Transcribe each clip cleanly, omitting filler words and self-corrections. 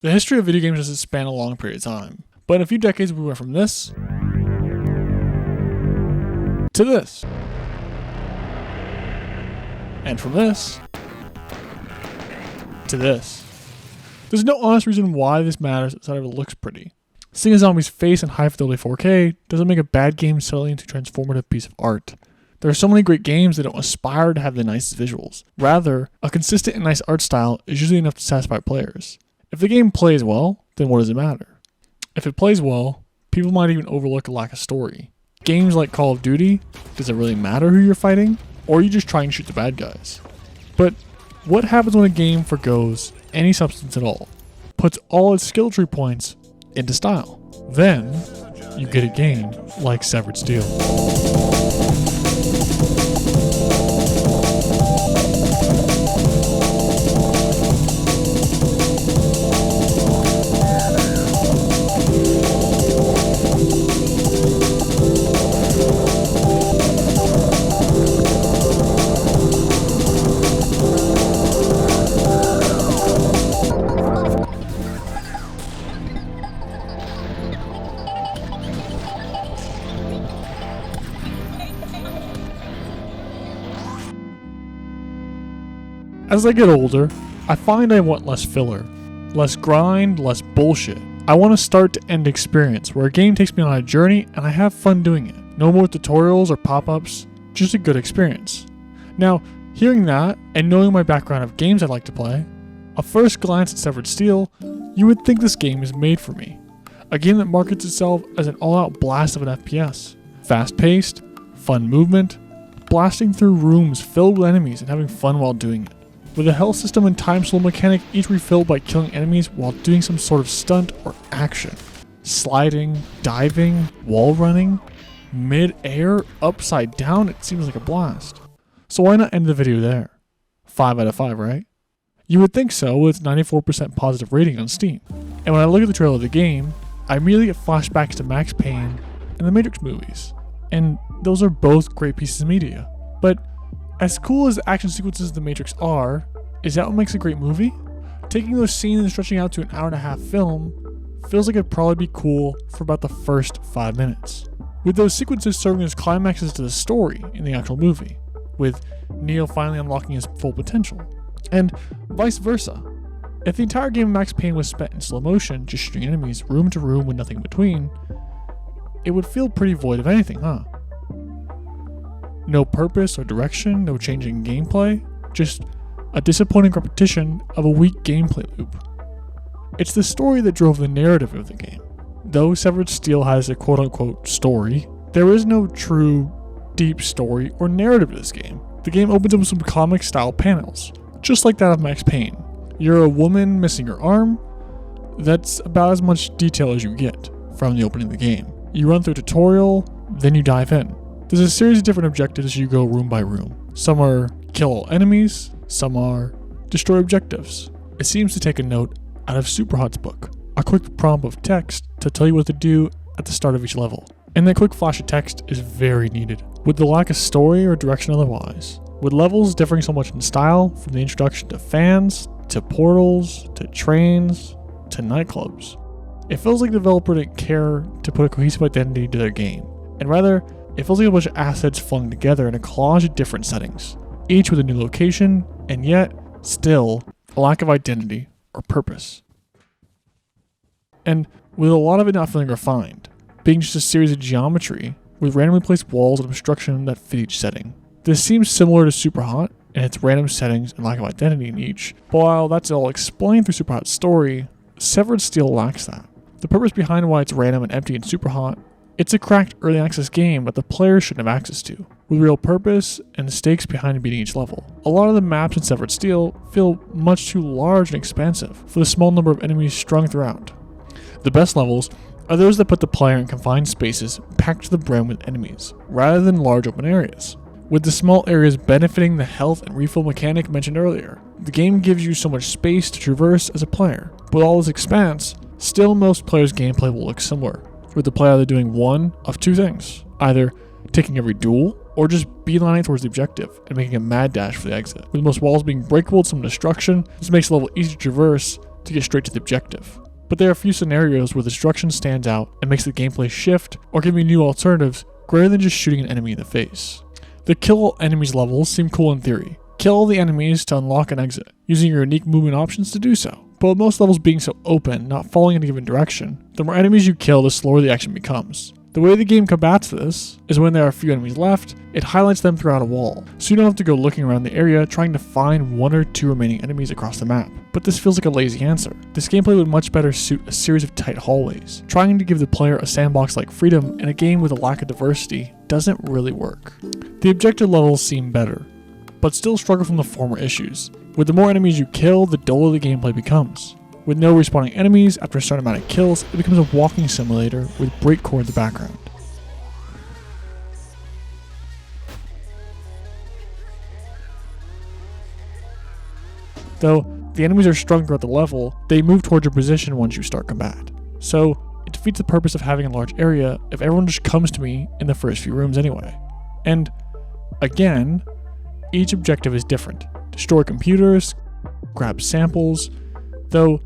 The history of video games doesn't span a long period of time, but in a few decades we went from this to this, and from this to this. There's no honest reason why this matters outside of it looks pretty. Seeing a zombie's face in high fidelity 4K doesn't make a bad game suddenly into a transformative piece of art. There are so many great games that don't aspire to have the nicest visuals. Rather, a consistent and nice art style is usually enough to satisfy players. If the game plays well, then what does it matter? If it plays well, people might even overlook a lack of story. Games like Call of Duty, does it really matter who you're fighting? Or are you just trying to shoot the bad guys? But what happens when a game forgoes any substance at all? Puts all its skill tree points into style. Then, you get a game like Severed Steel. As I get older, I find I want less filler, less grind, less bullshit. I want a start-to-end experience where a game takes me on a journey and I have fun doing it. No more tutorials or pop-ups, just a good experience. Now, hearing that and knowing my background of games I'd like to play, a first glance at Severed Steel, you would think this game is made for me. A game that markets itself as an all-out blast of an FPS. Fast-paced, fun movement, blasting through rooms filled with enemies and having fun while doing it. With a health system and time slow mechanic each refilled by killing enemies while doing some sort of stunt or action. Sliding, diving, wall running, mid-air, upside down, it seems like a blast. So why not end the video there? 5 out of 5, right? You would think so with its 94% positive rating on Steam. And when I look at the trailer of the game, I immediately get flashbacks to Max Payne and the Matrix movies. And those are both great pieces of media. But as cool as the action sequences of The Matrix are, is that what makes a great movie? Taking those scenes and stretching out to an hour-and-a-half film feels like it'd probably be cool for about the first 5 minutes. With those sequences serving as climaxes to the story in the actual movie, with Neo finally unlocking his full potential, and vice versa. If the entire game of Max Payne was spent in slow motion, just shooting enemies room to room with nothing in between, it would feel pretty void of anything, huh? No purpose or direction, no changing gameplay, just a disappointing repetition of a weak gameplay loop. It's the story that drove the narrative of the game. Though Severed Steel has a quote-unquote story, there is no true, deep story or narrative to this game. The game opens up with some comic-style panels, just like that of Max Payne. You're a woman missing her arm. That's about as much detail as you get from the opening of the game. You run through a tutorial, then you dive in. There's a series of different objectives as you go room by room. Some are kill all enemies, some are destroy objectives. It seems to take a note out of Superhot's book, a quick prompt of text to tell you what to do at the start of each level. And that quick flash of text is very needed, with the lack of story or direction otherwise. With levels differing so much in style, from the introduction to fans, to portals, to trains, to nightclubs. It feels like the developer didn't care to put a cohesive identity to their game, and rather, it feels like a bunch of assets flung together in a collage of different settings, each with a new location, and yet, still, a lack of identity or purpose. And with a lot of it not feeling refined, being just a series of geometry with randomly placed walls and obstruction that fit each setting. This seems similar to Superhot in its random settings and lack of identity in each, but while that's all explained through Superhot's story, Severed Steel lacks that. The purpose behind why it's random and empty in Superhot, it's a cracked early access game that the players shouldn't have access to, with real purpose and the stakes behind beating each level. A lot of the maps in Severed Steel feel much too large and expansive for the small number of enemies strung throughout. The best levels are those that put the player in confined spaces packed to the brim with enemies, rather than large open areas. With the small areas benefiting the health and refill mechanic mentioned earlier, the game gives you so much space to traverse as a player. With all this expanse, still most players' gameplay will look similar, with the player either doing one of two things, either taking every duel, or just beelining towards the objective and making a mad dash for the exit. With most walls being breakable with some destruction, this makes the level easy to traverse to get straight to the objective. But there are a few scenarios where the destruction stands out and makes the gameplay shift or give me new alternatives greater than just shooting an enemy in the face. The kill all enemies levels seem cool in theory. Kill all the enemies to unlock an exit, using your unique movement options to do so. But with most levels being so open, not falling in a given direction, the more enemies you kill, the slower the action becomes. The way the game combats this is when there are a few enemies left, it highlights them throughout a wall, so you don't have to go looking around the area trying to find one or two remaining enemies across the map. But this feels like a lazy answer. This gameplay would much better suit a series of tight hallways. Trying to give the player a sandbox-like freedom in a game with a lack of diversity doesn't really work. The objective levels seem better, but still struggle from the former issues. With the more enemies you kill, the duller the gameplay becomes. With no respawning enemies after a certain amount of kills, it becomes a walking simulator with breakcore in the background. Though the enemies are strung throughout the level, they move towards your position once you start combat. So it defeats the purpose of having a large area if everyone just comes to me in the first few rooms anyway. And again, each objective is different. Destroy computers, grab samples, though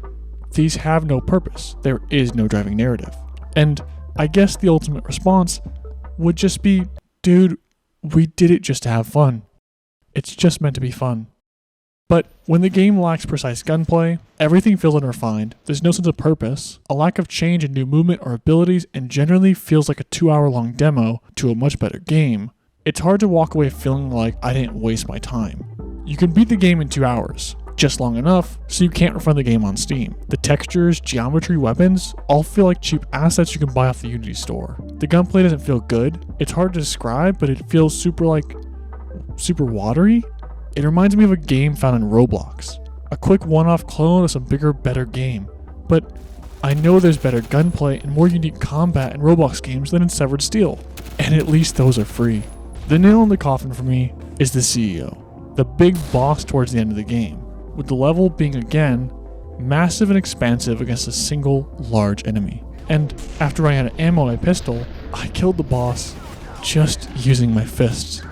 these have no purpose. There is no driving narrative. And I guess the ultimate response would just be, dude, we did it just to have fun. It's just meant to be fun. But when the game lacks precise gunplay, everything feels unrefined, there's no sense of purpose, a lack of change in new movement or abilities, and generally feels like a 2-hour-long demo to a much better game, it's hard to walk away feeling like I didn't waste my time. You can beat the game in 2 hours, just long enough so you can't refund the game on Steam. The textures, geometry, weapons all feel like cheap assets you can buy off the Unity store. The gunplay doesn't feel good. It's hard to describe, but it feels super watery. It reminds me of a game found in Roblox. A quick one-off clone of some bigger, better game. But I know there's better gunplay and more unique combat in Roblox games than in Severed Steel. And at least those are free. The nail in the coffin for me is the CEO, the big boss towards the end of the game, with the level being again massive and expansive against a single large enemy. And after running out of ammo on my pistol, I killed the boss just using my fists.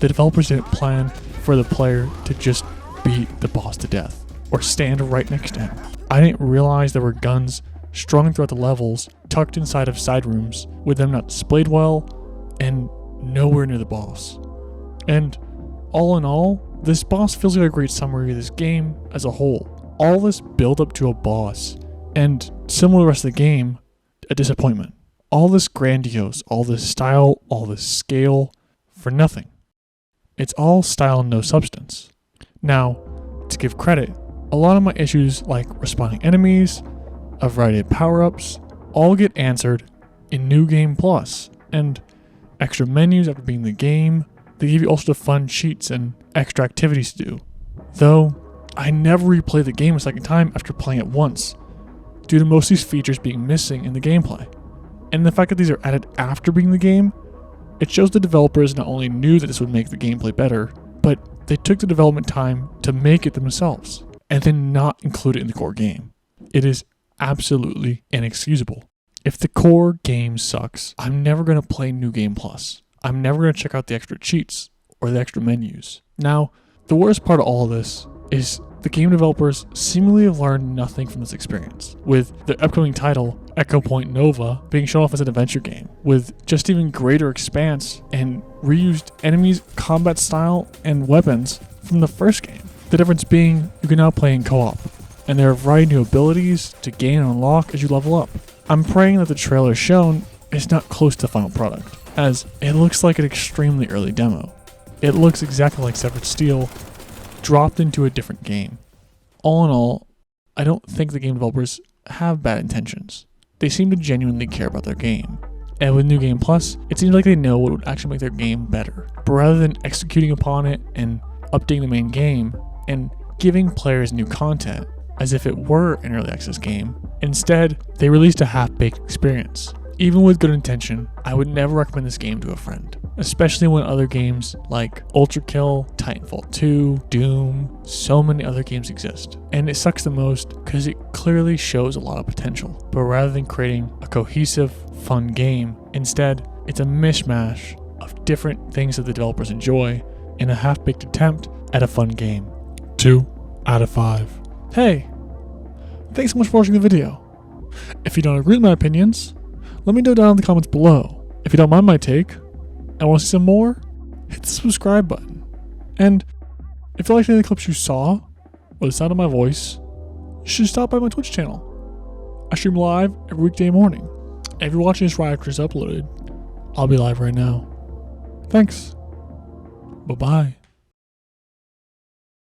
The developers didn't plan for the player to just beat the boss to death or stand right next to him. I didn't realize there were guns strung throughout the levels, tucked inside of side rooms, with them not displayed well and nowhere near the boss. And all in all, this boss feels like a great summary of this game as a whole. All this build up to a boss, and similar to the rest of the game, a disappointment. All this grandiose, all this style, all this scale, for nothing. It's all style and no substance. Now, to give credit, a lot of my issues like respawning enemies, a variety of power-ups, all get answered in New Game Plus, and extra menus after beating the game. They give you also the fun cheats and extra activities to do. Though, I never replay the game a second time after playing it once, due to most of these features being missing in the gameplay. And the fact that these are added after beating the game, it shows the developers not only knew that this would make the gameplay better, but they took the development time to make it themselves, and then not include it in the core game. It is absolutely inexcusable. If the core game sucks, I'm never going to play New Game Plus. I'm never going to check out the extra cheats or the extra menus. Now, the worst part of all of this is the game developers seemingly have learned nothing from this experience, with the upcoming title, Echo Point Nova, being shown off as an adventure game, with just even greater expanse and reused enemies, combat style, and weapons from the first game. The difference being, you can now play in co-op, and there are a variety of new abilities to gain and unlock as you level up. I'm praying that the trailer shown is not close to the final product, as it looks like an extremely early demo. It looks exactly like Severed Steel, dropped into a different game. All in all, I don't think the game developers have bad intentions. They seem to genuinely care about their game. And with New Game Plus, it seems like they know what would actually make their game better. But rather than executing upon it and updating the main game and giving players new content as if it were an early access game, instead, they released a half-baked experience. Even with good intention, I would never recommend this game to a friend, especially when other games like Ultra Kill, Titanfall 2, Doom, so many other games exist. And it sucks the most because it clearly shows a lot of potential. But rather than creating a cohesive, fun game, instead, it's a mishmash of different things that the developers enjoy in a half-baked attempt at a fun game. 2 out of 5. Hey, Thanks so much for watching the video. If you don't agree with my opinions, let me know down in the comments below. If you don't mind my take and want to see some more, hit the subscribe button. And if you liked any of the clips you saw, or the sound of my voice, you should stop by my Twitch channel. I stream live every weekday morning. And if you're watching this right after it's uploaded, I'll be live right now. Thanks. Bye-bye.